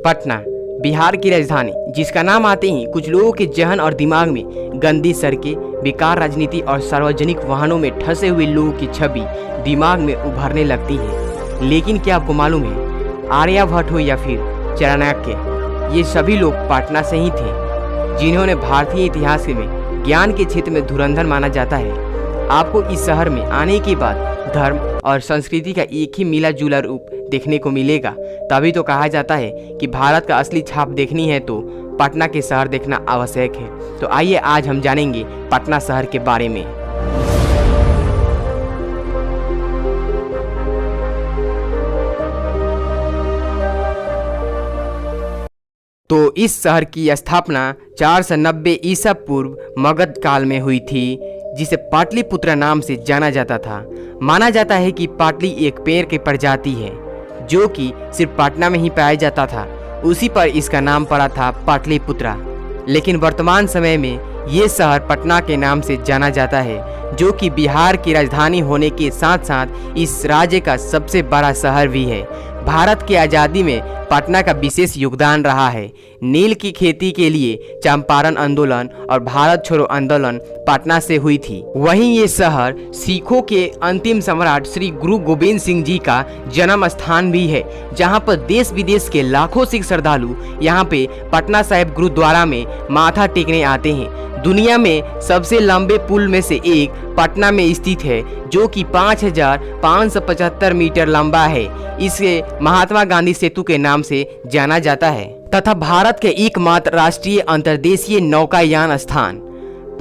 पटना बिहार की राजधानी, जिसका नाम आते ही कुछ लोगों के जहन और दिमाग में गंदी सड़कें, बेकार राजनीति और सार्वजनिक वाहनों में ठसे हुए लोगों की छवि दिमाग में उभरने लगती है। लेकिन क्या आपको मालूम है, आर्यभट्ट हो या फिर चाणक्य, ये सभी लोग पटना से ही थे, जिन्होंने भारतीय इतिहास में ज्ञान के क्षेत्र में धुरंधर माना जाता है। आपको इस शहर में आने के बाद धर्म और संस्कृति का एक ही मिला जुला रूप देखने को मिलेगा। तभी तो कहा जाता है कि भारत का असली छाप देखनी है तो पटना के शहर देखना आवश्यक है। तो आइए आज हम जानेंगे पटना शहर के बारे में। तो इस शहर की स्थापना 490 ईसा पूर्व मगध काल में हुई थी, जिसे पाटलिपुत्र नाम से जाना जाता था। माना जाता है कि पाटली एक पेड़ की प्रजाति है जो कि सिर्फ पटना में ही पाया जाता था, उसी पर इसका नाम पड़ा था पाटलिपुत्रा। लेकिन वर्तमान समय में ये शहर पटना के नाम से जाना जाता है, जो कि बिहार की राजधानी होने के साथ साथ इस राज्य का सबसे बड़ा शहर भी है। भारत की आज़ादी में पटना का विशेष योगदान रहा है। नील की खेती के लिए चंपारण आंदोलन और भारत छोड़ो आंदोलन पटना से हुई थी। वहीं ये शहर सिखों के अंतिम सम्राट श्री गुरु गोविंद सिंह जी का जन्म स्थान भी है, जहां पर देश विदेश के लाखों सिख श्रद्धालु यहां पे पटना साहिब गुरुद्वारा में माथा टेकने आते हैं। दुनिया में सबसे लंबे पुल में से एक पटना में स्थित है, जो कि 5575 मीटर लंबा है। इसे महात्मा गांधी सेतु के नाम से जाना जाता है तथा भारत के एकमात्र राष्ट्रीय अंतर्देशीय नौकायान स्थान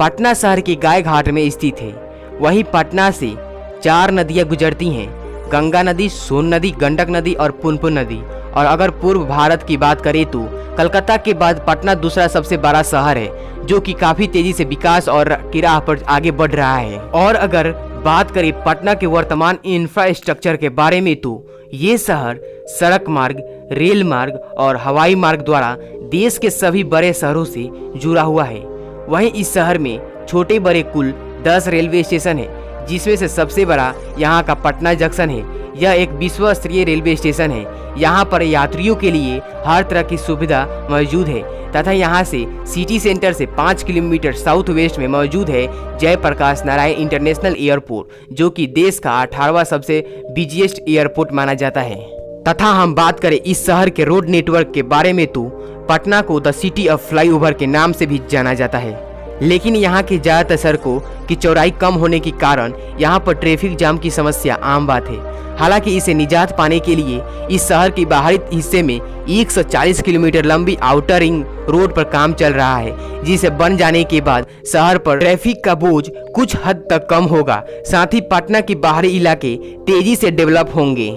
पटना शहर के गाय घाट में स्थित है। वहीं पटना से 4 नदियां गुजरती हैं, गंगा नदी, सोन नदी, गंडक नदी और पुनपुन नदी। और अगर पूर्व भारत की बात करें तो कलकत्ता के बाद पटना दूसरा सबसे बड़ा शहर है, जो कि काफी तेजी से विकास और की राह पर आगे बढ़ रहा है। और अगर बात करें पटना के वर्तमान इंफ्रास्ट्रक्चर के बारे में तो ये शहर सड़क मार्ग, रेल मार्ग और हवाई मार्ग द्वारा देश के सभी बड़े शहरों से जुड़ा हुआ है। वहीं इस शहर में छोटे बड़े कुल 10 रेलवे स्टेशन है, जिसमें से सबसे बड़ा यहाँ का पटना जंक्शन है। यह एक विश्व स्तरीय रेलवे स्टेशन है। यहाँ पर यात्रियों के लिए हर तरह की सुविधा मौजूद है तथा यहाँ से सिटी सेंटर से 5 किलोमीटर साउथ वेस्ट में मौजूद है जयप्रकाश नारायण इंटरनेशनल एयरपोर्ट, जो कि देश का 18वां सबसे बिजिएस्ट एयरपोर्ट माना जाता है। तथा हम बात करें इस शहर के रोड नेटवर्क के बारे में तो पटना को द सिटी ऑफ फ्लाईओवर के नाम से भी जाना जाता है। लेकिन यहाँ की ज़्यादातर सड़कों की चौड़ाई कम होने के कारण यहाँ पर ट्रैफिक जाम की समस्या आम बात है। हालांकि इसे निजात पाने के लिए इस शहर के बाहरी हिस्से में 140 किलोमीटर लंबी आउटर रिंग रोड पर काम चल रहा है, जिसे बन जाने के बाद शहर पर ट्रैफिक का बोझ कुछ हद तक कम होगा। साथ ही पटना के बाहरी इलाके तेजी से डेवलप होंगे।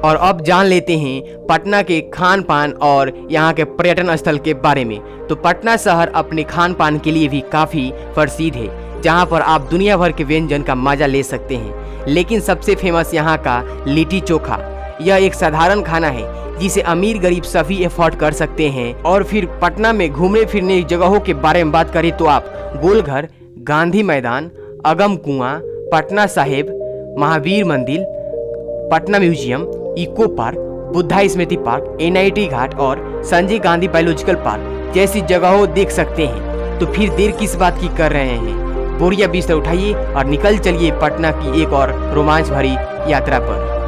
और अब जान लेते हैं पटना के खान पान और यहाँ के पर्यटन स्थल के बारे में। तो पटना शहर अपने खान पान के लिए भी काफ़ी प्रसिद्ध है, जहाँ पर आप दुनिया भर के व्यंजन का मजा ले सकते हैं। लेकिन सबसे फेमस यहाँ का लिट्टी चोखा। यह एक साधारण खाना है जिसे अमीर गरीब सभी अफोर्ड कर सकते हैं। और फिर पटना में घूमने फिरने जगहों के बारे में बात करें तो आप गोलघर, गांधी मैदान, अगम कुआं, Patna Sahib, Mahavir Mandir, Patna museum, eco park, Buddha Smriti park, NIT Ghat और संजय गांधी बायोलॉजिकल पार्क जैसी जगहों देख सकते हैं। तो फिर देर किस बात की कर रहे हैं, बोरिया बिस्तर उठाइए और निकल चलिए पटना की एक और रोमांच भरी यात्रा पर।